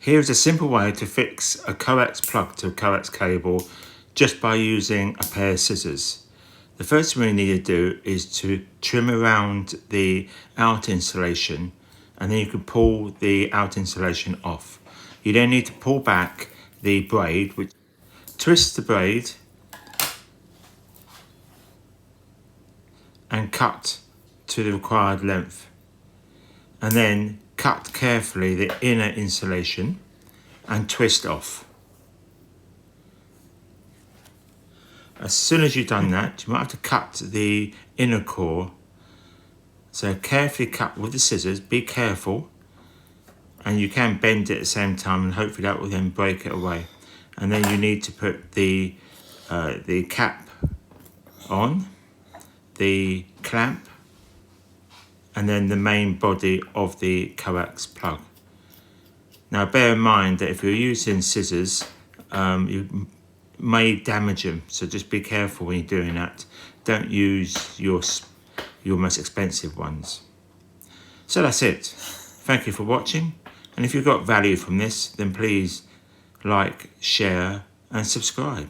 Here's a simple way to fix a coax plug to a coax cable just by using a pair of scissors. The first thing we need to do is to trim around the out insulation, and then you can pull the out insulation off. You then need to pull back the braid, which twist the braid and cut to the required length, and then cut carefully the inner insulation and twist off. As soon as you've done that, you might have to cut the inner core. So carefully cut with the scissors, be careful, and you can bend it at the same time, and hopefully that will then break it away. And then you need to put the cap on, the clamp, and then the main body of the coax plug. Now bear in mind that if you're using scissors, you may damage them, so just be careful when you're doing that. Don't use your most expensive ones. So that's it. Thank you for watching, and if you got value from this, then please like, share and subscribe.